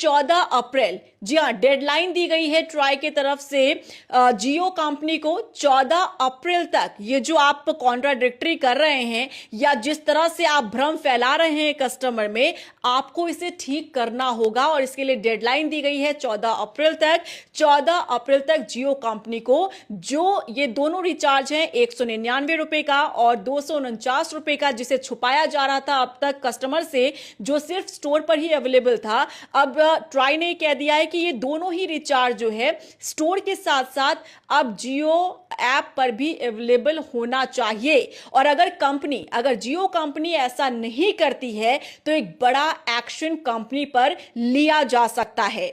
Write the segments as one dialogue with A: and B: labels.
A: 14 अप्रैल, जी हाँ, डेडलाइन दी गई है ट्राई की तरफ से जियो कंपनी को 14 अप्रैल तक ये जो आप कॉन्ट्राडिक्टरी कर रहे हैं या जिस तरह से आप भ्रम फैला रहे हैं कस्टमर में, आपको इसे ठीक करना होगा और इसके लिए डेडलाइन दी गई है 14 अप्रैल तक। 14 अप्रैल तक जियो कंपनी को जो ये दोनों रिचार्ज हैं 199 रुपए का और 249 रुपए का, जिसे छुपाया जा रहा था अब तक कस्टमर से, जो सिर्फ स्टोर पर ही अवेलेबल था, अब ट्राई ने कह दिया है कि ये दोनों ही रिचार्ज जो है स्टोर के साथ साथ अब जियो ऐप पर भी अवेलेबल होना चाहिए। और अगर जियो कंपनी ऐसा नहीं करती है तो एक बड़ा एक्शन कंपनी पर लिया जा सकता है।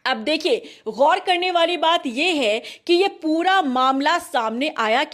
A: अब देखिए, गौर करने वाली बात यह है कि यह पूरा मामला सामने आया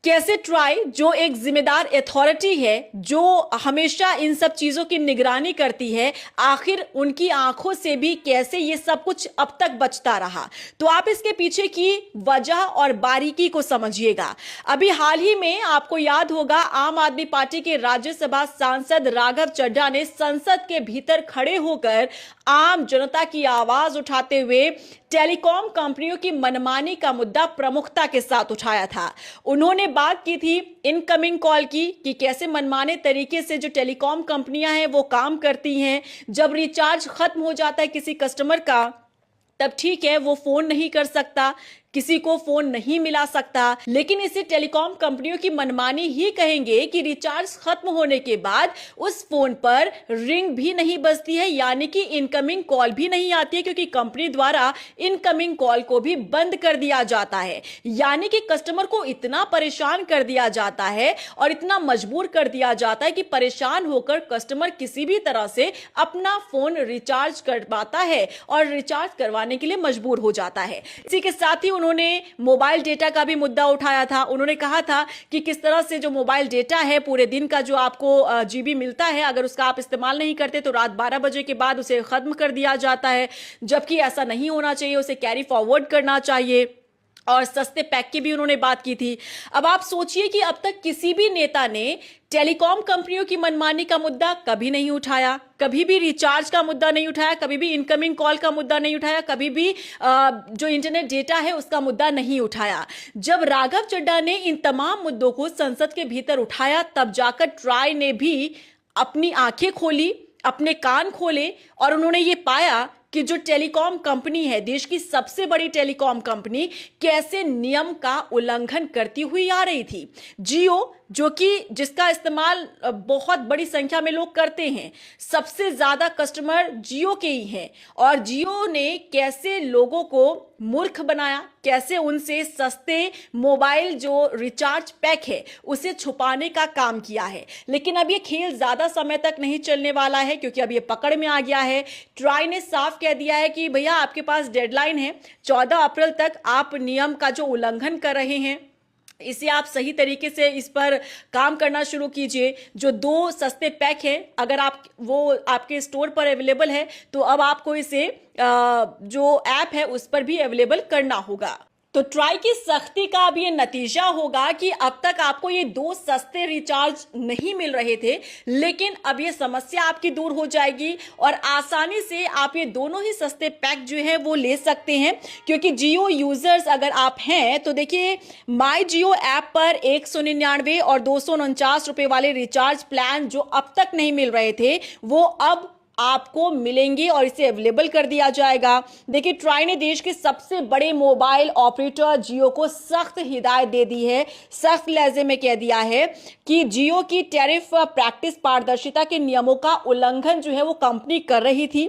A: कैसे ट्राई, जो एक जिम्मेदार अथॉरिटी है, जो हमेशा इन सब चीजों की निगरानी करती है, आखिर उनकी आंखों से भी कैसे ये सब कुछ अब तक बचता रहा। तो आप इसके पीछे की वजह और बारीकी को समझिएगा। अभी हाल ही में आपको याद होगा, आम आदमी पार्टी के राज्यसभा सांसद राघव चड्ढा ने संसद के भीतर खड़े होकर आम जनता की आवाज उठाते हुए टेलीकॉम कंपनियों की मनमानी का मुद्दा प्रमुखता के साथ उठाया था। उन्होंने बात की थी इनकमिंग कॉल की, कि कैसे मनमाने तरीके से जो टेलीकॉम कंपनियां हैं वो काम करती हैं। जब रिचार्ज खत्म हो जाता है किसी कस्टमर का, तब ठीक है वो फोन नहीं कर सकता, किसी को फोन नहीं मिला सकता, लेकिन इसे टेलीकॉम कंपनियों की मनमानी ही कहेंगे कि रिचार्ज खत्म होने के बाद उस फोन पर रिंग भी नहीं बजती है, यानी कि इनकमिंग कॉल भी नहीं आती है, क्योंकि कंपनी द्वारा इनकमिंग कॉल को भी बंद कर दिया जाता है। यानी कि कस्टमर को इतना परेशान कर दिया जाता है और इतना मजबूर कर दिया जाता है कि परेशान होकर कस्टमर किसी भी तरह से अपना फोन रिचार्ज करवाता है और रिचार्ज करवाने के लिए मजबूर हो जाता है। इसी के साथ ही उन्होंने मोबाइल डेटा का भी मुद्दा उठाया था। उन्होंने कहा था कि किस तरह से जो मोबाइल डेटा है, पूरे दिन का जो आपको जीबी मिलता है, अगर उसका आप इस्तेमाल नहीं करते तो रात 12 बजे के बाद उसे खत्म कर दिया जाता है, जबकि ऐसा नहीं होना चाहिए, उसे कैरी फॉरवर्ड करना चाहिए। और सस्ते पैक की भी उन्होंने बात की थी। अब आप सोचिए कि अब तक किसी भी नेता ने टेलीकॉम कंपनियों की मनमानी का मुद्दा कभी नहीं उठाया, कभी भी रिचार्ज का मुद्दा नहीं उठाया, कभी भी इनकमिंग कॉल का मुद्दा नहीं उठाया, कभी भी जो इंटरनेट डेटा है उसका मुद्दा नहीं उठाया। जब राघव चड्ढा ने इन तमाम मुद्दों को संसद के भीतर उठाया, तब जाकर ट्राई ने भी अपनी आंखें खोली, अपने कान खोले और उन्होंने ये पाया कि जो टेलीकॉम कंपनी है, देश की सबसे बड़ी टेलीकॉम कंपनी, कैसे नियम का उल्लंघन करती हुई आ रही थी। जियो, जो कि जिसका इस्तेमाल बहुत बड़ी संख्या में लोग करते हैं, सबसे ज्यादा कस्टमर जियो के ही हैं, और जियो ने कैसे लोगों को मूर्ख बनाया, कैसे उनसे सस्ते मोबाइल जो रिचार्ज पैक है उसे छुपाने का काम किया है। लेकिन अब ये खेल ज्यादा समय तक नहीं चलने वाला है, क्योंकि अब ये पकड़ में आ गया है। ट्राई ने साफ कह दिया है कि भैया आपके पास डेडलाइन है, 14 अप्रैल तक आप नियम का जो उल्लंघन कर रहे हैं इसे आप सही तरीके से इस पर काम करना शुरू कीजिए। जो 2 सस्ते पैक हैं, अगर वो आपके स्टोर पर अवेलेबल है तो अब आपको इसे जो ऐप है उस पर भी अवेलेबल करना होगा। तो ट्राई की सख्ती का अब ये नतीजा होगा कि अब तक आपको ये 2 सस्ते रिचार्ज नहीं मिल रहे थे, लेकिन अब ये समस्या आपकी दूर हो जाएगी और आसानी से आप ये दोनों ही सस्ते पैक जो है वो ले सकते हैं। क्योंकि जियो यूजर्स अगर आप हैं तो देखिए, माई जियो ऐप पर 199 और 249 रुपए वाले रिचार्ज प्लान जो अब तक नहीं मिल रहे थे वो अब आपको मिलेंगे और इसे अवेलेबल कर दिया जाएगा। देखिए, ट्राई ने देश के सबसे बड़े मोबाइल ऑपरेटर जियो को सख्त हिदायत दे दी है, सख्त लहजे में कह दिया है कि जियो की टैरिफ प्रैक्टिस पारदर्शिता के नियमों का उल्लंघन जो है वो कंपनी कर रही थी।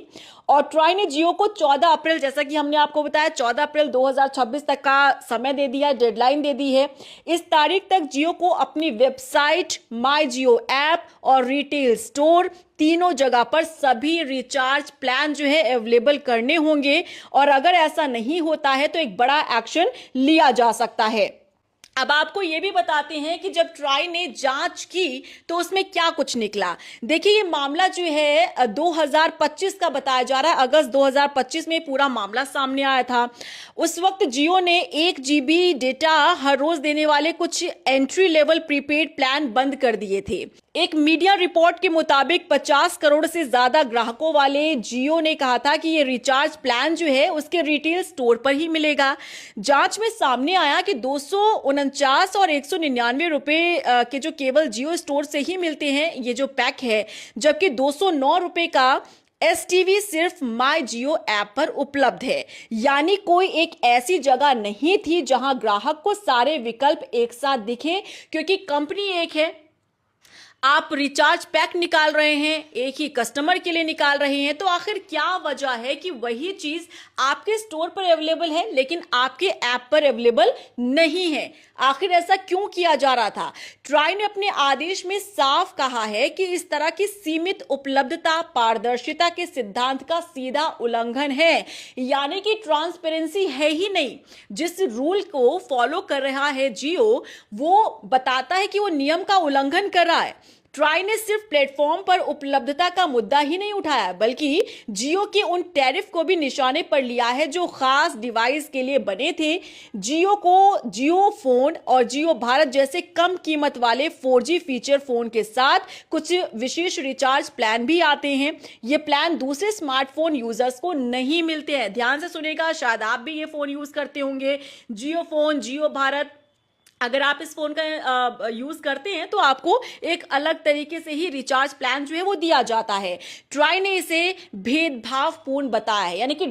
A: और ट्राई ने जियो को 14 अप्रैल, जैसा कि हमने आपको बताया, 14 अप्रैल 2026 तक का समय दे दिया, डेडलाइन दे दी है। इस तारीख तक जियो को अपनी वेबसाइट, माई जियो ऐप और रिटेल स्टोर, तीनों जगह पर सभी रिचार्ज प्लान जो है अवेलेबल करने होंगे। और अगर ऐसा नहीं होता है तो एक बड़ा एक्शन लिया जा सकता है। अब आपको यह भी बताते हैं कि जब ट्राई ने जांच की तो उसमें क्या कुछ निकला। देखिए, ये मामला जो है 2025 का बताया जा रहा है। अगस्त 2025 में पूरा मामला सामने आया था। उस वक्त जियो ने 1 GB डेटा हर रोज देने वाले कुछ एंट्री लेवल प्रीपेड प्लान बंद कर दिए थे। एक मीडिया रिपोर्ट के मुताबिक 50 करोड़ से ज्यादा ग्राहकों वाले जियो ने कहा था कि ये रिचार्ज प्लान जो है उसके रिटेल स्टोर पर ही मिलेगा। जांच में सामने आया कि 249 और 199 रुपए के जो केवल जियो स्टोर से ही मिलते हैं ये जो पैक है, जबकि 209 रुपए का एसटीवी सिर्फ माई जियो ऐप पर उपलब्ध है। यानी कोई एक ऐसी जगह नहीं थी जहां ग्राहक को सारे विकल्प एक साथ दिखे, क्योंकि कंपनी एक है। आप रिचार्ज पैक निकाल रहे हैं, एक ही कस्टमर के लिए निकाल रहे हैं, तो आखिर क्या वजह है कि वही चीज आपके स्टोर पर अवेलेबल है लेकिन आपके ऐप पर अवेलेबल नहीं है? आखिर ऐसा क्यों किया जा रहा था? ट्राई ने अपने आदेश में साफ कहा है कि इस तरह की सीमित उपलब्धता पारदर्शिता के सिद्धांत का सीधा उल्लंघन है। यानी कि ट्रांसपेरेंसी है ही नहीं। जिस रूल को फॉलो कर रहा है जियो, वो बताता है कि वो नियम का उल्लंघन कर रहा है। ट्राई ने सिर्फ प्लेटफॉर्म पर उपलब्धता का मुद्दा ही नहीं उठाया, बल्कि जियो के उन टैरिफ को भी निशाने पर लिया है जो खास डिवाइस के लिए बने थे। जियो को जियो फोन और जियो भारत जैसे कम कीमत वाले 4G फीचर फोन के साथ कुछ विशेष रिचार्ज प्लान भी आते हैं। ये प्लान दूसरे स्मार्टफोन यूजर्स को नहीं मिलते हैं। ध्यान से सुनेगा, शायद आप भी ये फोन यूज करते होंगे, जियो फोन, जियो भारत। अगर आप इस फोन का यूज करते हैं तो आपको एक अलग तरीके से ही रिचार्ज प्लान जो है वो दिया जाता है। ट्राई ने इसे भेदभावपूर्ण बताया है, यानी कि